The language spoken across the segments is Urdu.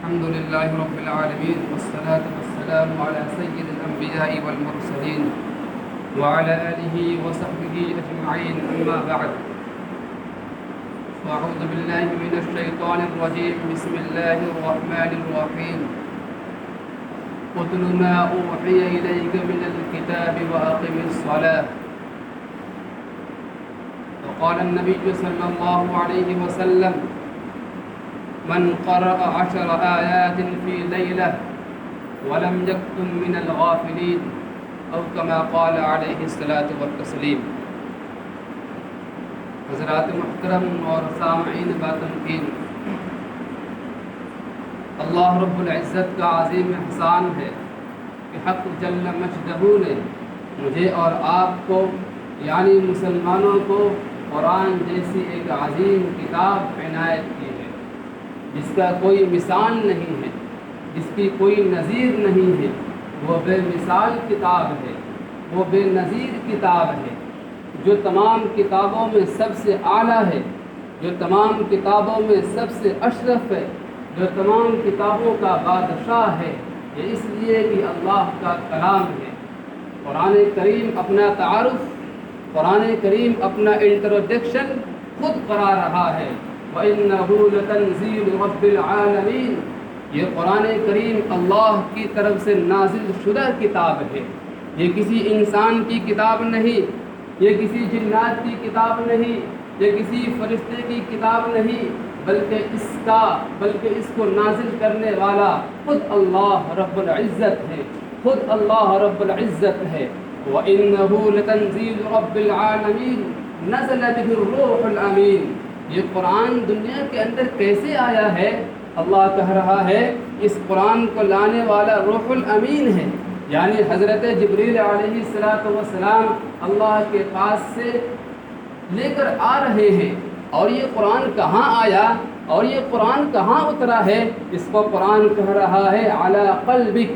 الحمد لله رب العالمين والصلاة والسلام على سيد الأنبياء والمرسلين وعلى آله وصحبه أجمعين، أما بعد، فأعوذ بالله من الشيطان الرجيم. بسم الله الرحمن الرحيم. اتل ما أوحي إليك من الكتاب وأقم الصلاة. وقال النبي صلى الله عليه وسلم: من قرأ 10 آيات في ليلة ولم يكن من الغافلين، أو كما قال عليه الصلاة والتسليم. حضرات محترم اور سامعین باتمکین، اللہ رب العزت کا عظیم احسان ہے کہ حق جل مجدہ نے مجھے اور آپ کو یعنی مسلمانوں کو قرآن جیسی ایک عظیم کتاب عنایت کی ہے، جس کا کوئی مثال نہیں ہے، جس کی کوئی نظیر نہیں ہے. وہ بے مثال کتاب ہے، وہ بے نظیر کتاب ہے، جو تمام کتابوں میں سب سے اعلیٰ ہے، جو تمام کتابوں میں سب سے اشرف ہے، جو تمام کتابوں کا بادشاہ ہے. یہ اس لیے کہ اللہ کا کلام ہے. قرآن کریم اپنا تعارف، قرآن کریم اپنا انٹروڈکشن خود کرا رہا ہے. وَإِنَّهُ لَتَنزِيلُ رَبِّ الْعَالَمِينَ. یہ قرآن کریم اللہ کی طرف سے نازل شدہ کتاب ہے. یہ کسی انسان کی کتاب نہیں، یہ کسی جنات کی کتاب نہیں، یہ کسی فرشتے کی کتاب نہیں، بلکہ اس کو نازل کرنے والا خود اللہ رب العزت ہے، خود اللہ رب العزت ہے. وَإِنَّهُ لَتَنزِيلُ رَبِّ الْعَالَمِينَ نَزَلَ بِهِ الرُّوحُ الْأَمِينُ. یہ قرآن دنیا کے اندر کیسے آیا ہے؟ اللہ کہہ رہا ہے اس قرآن کو لانے والا روح الامین ہے، یعنی حضرت جبریل علیہ السلام اللہ کے پاس سے لے کر آ رہے ہیں. اور یہ قرآن کہاں آیا اور یہ قرآن کہاں اترا ہے؟ اس کو قرآن کہہ رہا ہے علی قلبک.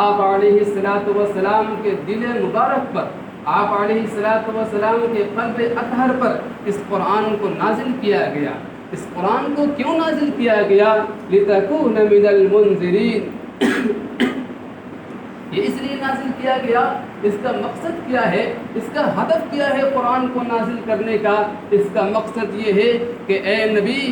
آپ علیہ السلام کے دل مبارک پر، آپ علیہ السلام کے قلب اطہر پر اس قرآن کو نازل کیا گیا. اس قرآن کو کیوں نازل کیا گیا؟ لِتَكُونَ مِنَ الْمُنذِرِينَ. یہ اس لیے نازل کیا گیا. اس کا مقصد کیا ہے؟ اس کا ہدف کیا ہے قرآن کو نازل کرنے کا؟ اس کا مقصد یہ ہے کہ اے نبی،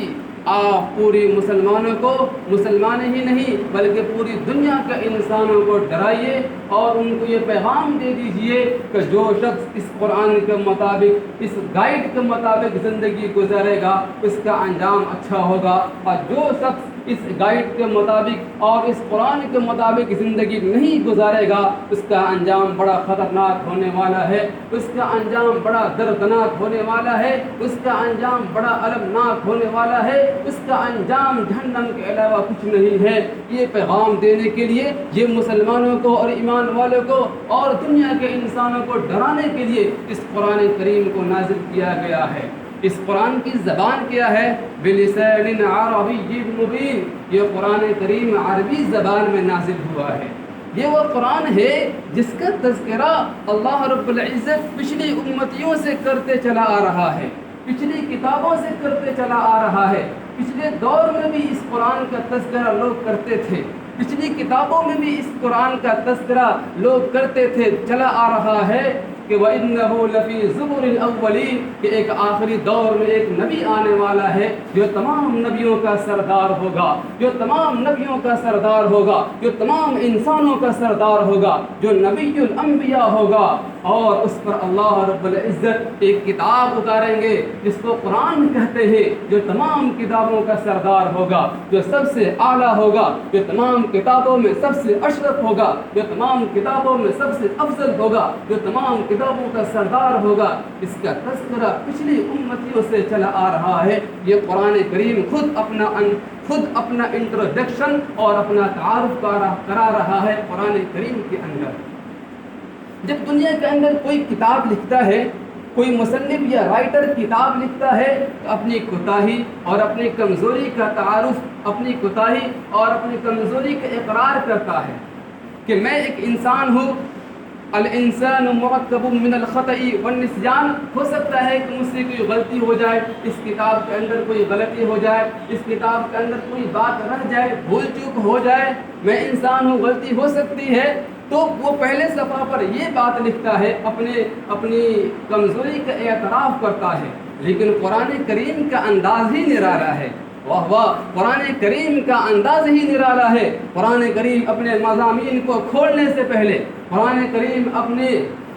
آپ پوری مسلمانوں کو، مسلمان ہی نہیں بلکہ پوری دنیا کے انسانوں کو ڈرائیے اور ان کو یہ پیغام دے دیجئے کہ جو شخص اس قرآن کے مطابق، اس گائیڈ کے مطابق زندگی گزارے گا اس کا انجام اچھا ہوگا، اور جو شخص اس گائیڈ کے مطابق اور اس قرآن کے مطابق زندگی نہیں گزارے گا اس کا انجام بڑا خطرناک ہونے والا ہے، اس کا انجام بڑا دردناک ہونے والا ہے، اس کا انجام بڑا المناک ہونے والا ہے، اس کا انجام جہنم کے علاوہ کچھ نہیں ہے. یہ پیغام دینے کے لیے، یہ مسلمانوں کو اور ایمان والوں کو اور دنیا کے انسانوں کو ڈرانے کے لیے اس قرآن کریم کو نازل کیا گیا ہے. اس قرآن کی زبان کیا ہے؟ بلسان عربی مبین. یہ قرآن کریم عربی زبان میں نازل ہوا ہے. یہ وہ قرآن ہے جس کا تذکرہ اللہ رب العزت پچھلی امتیوں سے کرتے چلا آ رہا ہے، پچھلی کتابوں سے کرتے چلا آ رہا ہے. پچھلے دور میں بھی اس قرآن کا تذکرہ لوگ کرتے تھے، پچھلی کتابوں میں بھی اس قرآن کا تذکرہ لوگ کرتے تھے. چلا آ رہا ہے کہ وَإِنَّهُ لَفِي زُبُرِ الْأَوَّلِينَ کہ ایک آخری دور میں ایک نبی آنے والا ہے جو تمام نبیوں کا سردار ہوگا، جو تمام نبیوں کا سردار ہوگا، جو تمام انسانوں کا سردار ہوگا، جو نبی الانبیاء ہوگا. اور اس پر اللہ رب العزت ایک کتاب اتاریں گے جس کو قرآن کہتے ہیں، جو تمام کتابوں کا سردار ہوگا، جو سب سے اعلیٰ ہوگا، جو تمام کتابوں میں سب سے اشرف ہوگا، جو تمام کتابوں میں سب سے افضل ہوگا، جو تمام کتابوں کا سردار ہوگا. اس کا تذکرہ پچھلی امتیوں سے چلا آ رہا ہے. یہ قرآن کریم خود اپنا انٹروڈکشن اور اپنا تعارف کرا رہا ہے قرآن کریم کے اندر. جب دنیا کے اندر کوئی کتاب لکھتا ہے، کوئی مصنف یا رائٹر کتاب لکھتا ہے تو اپنی کوتاہی اور اپنی کمزوری کا تعارف، اپنی کوتاہی اور اپنی کمزوری کا اقرار کرتا ہے کہ میں ایک انسان ہوں، الانسان مرکب من الخطأ والنسیان، ہو سکتا ہے کہ مجھ سے کوئی غلطی ہو جائے، اس کتاب کے اندر کوئی غلطی ہو جائے، اس کتاب کے اندر کوئی بات رہ جائے، بھول چوک ہو جائے، میں انسان ہوں، غلطی ہو سکتی ہے۔ تو وہ پہلے صفحہ پر یہ بات لکھتا ہے، اپنی کمزوری کا اعتراف کرتا ہے، لیکن قرآن کریم کا انداز ہی نرالا ہے۔ واہ واہ، قرآن کریم کا انداز ہی نرالا ہے۔ قرآن کریم اپنے مضامین کو کھولنے سے پہلے، قرآن کریم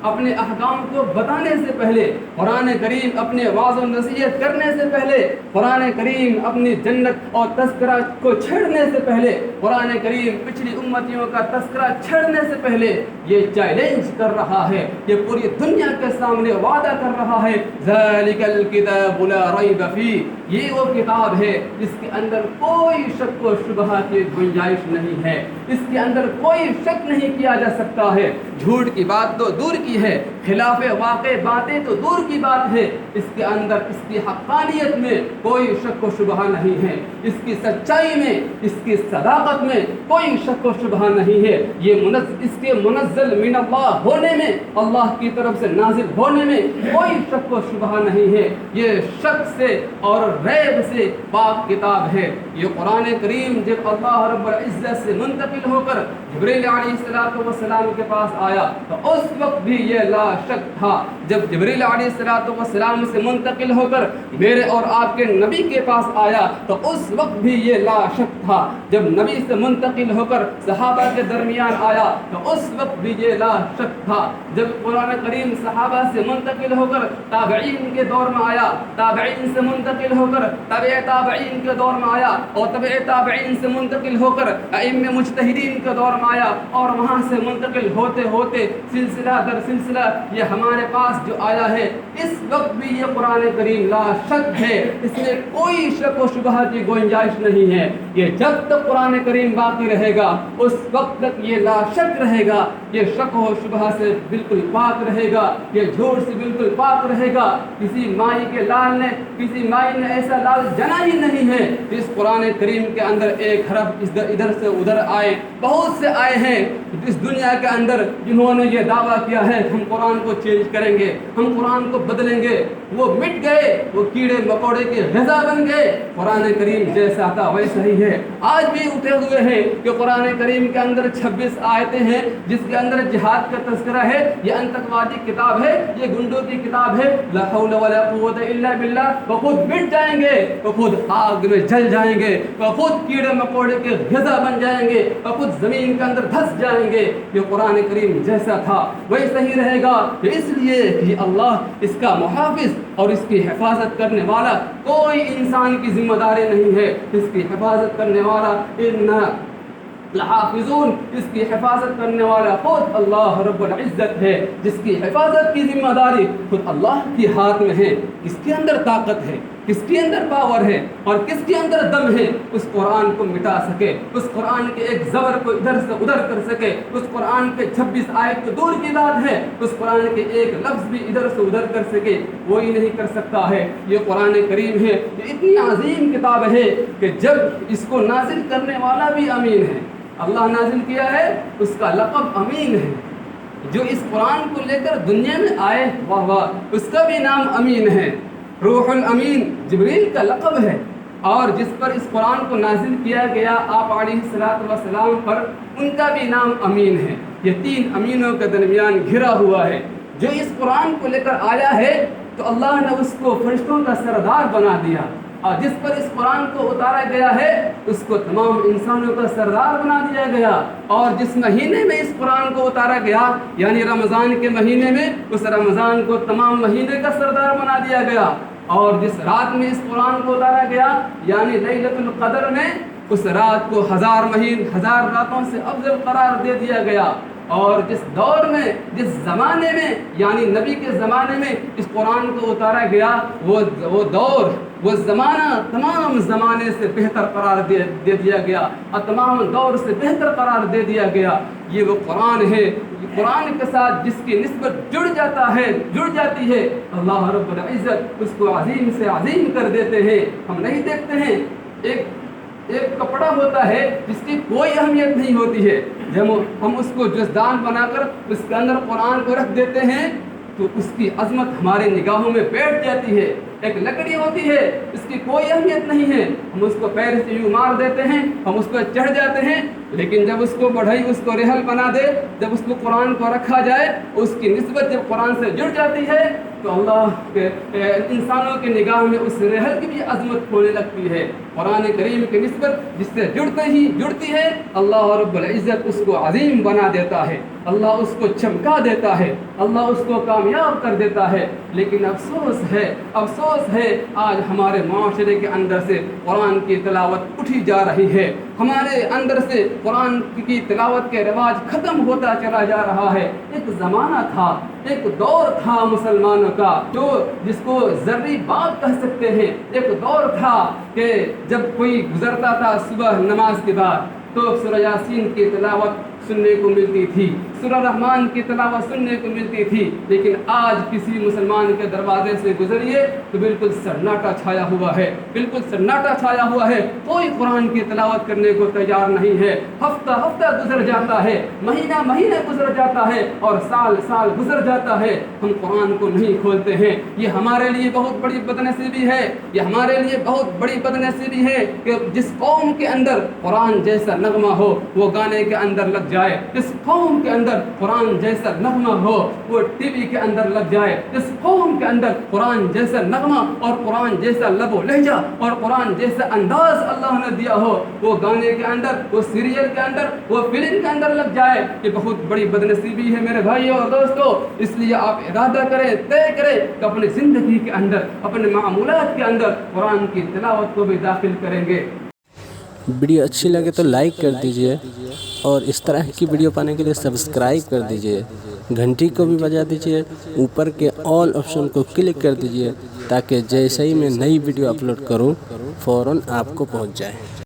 اپنے احکام کو بتانے سے پہلے، قرآن کریم اپنے وعظ و نصیحت کرنے سے پہلے، قرآن کریم اپنی جنت اور تذکرہ کو چھیڑنے سے پہلے، قرآن کریم پچھلی امتیوں کا تذکرہ چھیڑنے سے پہلے یہ چیلنج کر رہا ہے، یہ پوری دنیا کے سامنے وعدہ کر رہا ہے، ذالک الکتاب لا ریب فیہ، یہ وہ کتاب ہے جس کے اندر کوئی شک و شبہ کی گنجائش نہیں ہے، اس کے اندر کوئی شک نہیں کیا جا سکتا ہے۔ جھوٹ کی بات تو دور کی ہے، خلاف واقع باتیں تو دور کی بات ہے، اس کے اندر اس کی حقانیت میں کوئی شک و شبہ نہیں ہے، اس کی سچائی میں، اس کی صداقت میں کوئی شک و شبہ نہیں ہے۔ اس کے منزل من اللہ ہونے میں، اللہ کی طرف سے نازل ہونے میں کوئی شک و شبہ نہیں ہے، یہ شک سے اور ریب سے پاک کتاب ہے۔ یہ قرآن کریم جب اللہ رب العزت سے منتقل ہو کر جبریل علیہ السلام کے پاس آیا تو اس وقت بھی یہ لا شک تھا۔ جب جبریل علیہ السلام سے منتقل ہو کر میرے اور آپ کے نبی کے پاس آیا تو اس وقت بھی یہ لا شک تھا۔ جب نبی سے منتقل ہو کر صحابہ کے درمیان آیا تو اس وقت بھی یہ لا شک تھا۔ جب قرآن کریم صحابہ سے منتقل ہو کر تابعین کے دور میں آیا، تابعین سے منتقل ہو کر تابع تابعین کے دور میں آیا، اور تابع تابعین سے منتقل ہو کر ائمہ مجتہدین کے دور میں آیا، اور وہاں سے منتقل ہوتے ہوتے سلسلہ در سلسلہ یہ ہمارے پاس جو آیا ہے، اس وقت بھی یہ قرآن کریم لا شک ہے، اس میں کوئی شک و شبہ کی گنجائش نہیں ہے۔ یہ جب تک قرآن کریم باقی رہے گا اس وقت تک یہ لا شک رہے گا، یہ شک و شبہ سے بالکل پاک رہے گا، یہ جھوٹ سے بالکل پاک رہے گا۔ کسی مائی کے لال نے، کسی مائی نے ایسا لال جنا ہی نہیں ہے کہ اس قرآن کریم کے اندر ایک حرف ادھر سے ادھر آئے۔ بہت سے آئے ہیں اس دنیا کے اندر جنہوں نے یہ دعویٰ کیا ہے ہم قرآن کو چینج کریں گے، ہم قرآن کو بدلیں گے، وہ مٹ گئے، وہ کیڑے مکوڑے کے غذا بن گئے۔ قرآن کریم جیسا تھا ویسا ہی ہے۔ آج بھی اٹھے ہوئے ہیں کہ قرآن کریم کے اندر 26 آیتیں ہیں جس کے اندر جہاد کا تذکرہ ہے، یہ انتقادی کتاب ہے، یہ گنڈوں کی کتاب ہے، لا حول ولا قوت الا باللہ، وہ خود مٹ جائیں گے، وہ خود آگ میں جل جائیں گے، وہ خود کیڑے مکوڑے کے غذا بن جائیں گے، وہ خود زمین کے اندر دھس جائیں گے۔ یہ قرآن کریم جیسا تھا ویسا ہی رہے گا، اس لیے کہ اللہ اس کا محافظ اور اس کی حفاظت کرنے والا کوئی انسان کی ذمہ داری نہیں ہے۔ اس کی حفاظت کرنے والا اِنَّا لحافظون، اس کی حفاظت کرنے والا خود اللہ رب العزت ہے، جس کی حفاظت کی ذمہ داری خود اللہ کے ہاتھ میں ہے۔ کس کے اندر طاقت ہے، کس کے اندر پاور ہے اور کس کے اندر دم ہے اس قرآن کو مٹا سکے، اس قرآن کے ایک زبر کو ادھر سے ادھر کر سکے، اس قرآن کے 26 آیت تو دور کی بات ہے، اس قرآن کے ایک لفظ بھی ادھر سے ادھر کر سکے، وہی نہیں کر سکتا ہے۔ یہ قرآن کریم ہے، یہ اتنی عظیم کتاب ہے کہ جب اس کو نازل کرنے والا بھی امین ہے، اللہ نازل کیا ہے، اس کا لقب امین ہے۔ جو اس قرآن کو لے کر دنیا میں آئے، واہ واہ، اس کا بھی نام امین ہے۔ روح الامین جبریل کا لقب ہے، اور جس پر اس قرآن کو نازل کیا گیا آپ علیہ السلام پر، ان کا بھی نام امین ہے۔ یہ 3 امینوں کے درمیان گھرا ہوا ہے۔ جو اس قرآن کو لے کر آیا ہے تو اللہ نے اس کو فرشتوں کا سردار بنا دیا، اور جس پر اس قرآن کو اتارا گیا ہے اس کو تمام انسانوں کا سردار بنا دیا گیا، اور جس مہینے میں اس قرآن کو اتارا گیا یعنی رمضان کے مہینے میں، اس رمضان کو تمام مہینے کا سردار بنا دیا گیا، اور جس رات میں اس قرآن کو اتارا گیا یعنی لیلۃ القدر میں، اس رات کو 1000 راتوں سے افضل قرار دے دیا گیا، اور جس دور میں، جس زمانے میں یعنی نبی کے زمانے میں اس قرآن کو اتارا گیا، وہ دور، وہ زمانہ تمام زمانے سے بہتر قرار دے دیا گیا، اور تمام دور سے بہتر قرار دے دیا گیا۔ یہ وہ قرآن ہے، قرآن کے ساتھ جس کی نسبت جڑ جاتی ہے، اللہ رب العزت اس کو عظیم سے عظیم کر دیتے ہیں۔ ہم نہیں دیکھتے ہیں ایک ایک کپڑا ہوتا ہے جس کی کوئی اہمیت نہیں ہوتی ہے، جب ہم اس کو جزدان بنا کر اس کے اندر قرآن کو رکھ دیتے ہیں تو اس کی عظمت ہمارے نگاہوں میں بیٹھ جاتی ہے۔ ایک لکڑی ہوتی ہے، اس کی کوئی اہمیت نہیں ہے، ہم اس کو پیر سے یوں مار دیتے ہیں، ہم اس کو چڑھ جاتے ہیں، لیکن جب اس کو بڑھئی اس کو رحل بنا دے، جب اس کو قرآن کو رکھا جائے، اس کی نسبت جب قرآن سے جڑ جاتی ہے تو اللہ کے انسانوں کے نگاہ میں اس رحل کی بھی عظمت ہونے لگتی ہے۔ قرآن کریم کی نسبت جس سے جڑتی ہے، اللہ رب العزت اس کو عظیم بنا دیتا ہے، اللہ اس کو چمکا دیتا ہے، اللہ اس کو کامیاب کر دیتا ہے۔ لیکن افسوس ہے آج ہمارے معاشرے کے اندر سے قرآن کی تلاوت اٹھی جا رہی ہے، ہمارے اندر سے قرآن کی تلاوت کے رواج ختم ہوتا چلا جا رہا ہے۔ ایک زمانہ تھا، ایک دور تھا مسلمانوں کا جو جس کو ذرّی بات کہہ سکتے ہیں، ایک دور تھا کہ جب کوئی گزرتا تھا صبح نماز کے بعد تو سورہ یاسین کی تلاوت سننے کو ملتی تھی، سورہ رحمان کی تلاوت سننے کو ملتی تھی، لیکن آج کسی مسلمان کے دروازے سے گزریے تو بالکل سناٹا چھایا ہوا ہے، بالکل سناٹا چھایا ہوا ہے، کوئی قرآن کی تلاوت کرنے کو تیار نہیں ہے۔ ہفتہ گزر جاتا ہے، مہینہ گزر جاتا ہے، اور سال گزر جاتا ہے، ہم قرآن کو نہیں کھولتے ہیں۔ یہ ہمارے لیے بہت بڑی بدنصیبی ہے، یہ ہمارے لیے بہت بڑی بدنصیبی ہے کہ جس قوم کے اندر قرآن جیسا نغمہ ہو وہ گانے کے اندر لگ جائے، جس قوم کے اندر قرآن جیسا نغمہ ہو وہ ٹی وی کے اندر لگ جائے، جس قوم کے اندر قرآن جیسا نغمہ اور قرآن جیسا لب و لہجہ اور قرآن جیسا انداز اللہ نے دیا ہو وہ گانے کے اندر، وہ سیریل کے اندر، وہ فلم کے اندر لگ جائے، یہ بہت بڑی بدنصیبی ہے میرے بھائیوں اور دوستوں۔ اس لیے آپ ارادہ کریں، طے کریں کہ اپنی زندگی کے اندر، اپنے معمولات کے اندر قرآن کی تلاوت کو بھی داخل کریں گے۔ ویڈیو اچھی لگے تو لائک کر دیجئے، اور اس طرح کی ویڈیو پانے کے لیے سبسکرائب کر دیجئے، گھنٹی کو بھی بجا دیجئے، اوپر کے آل آپشن کو کلک کر دیجئے تاکہ جیسے ہی میں نئی ویڈیو اپلوڈ کروں فوراً آپ کو پہنچ جائے۔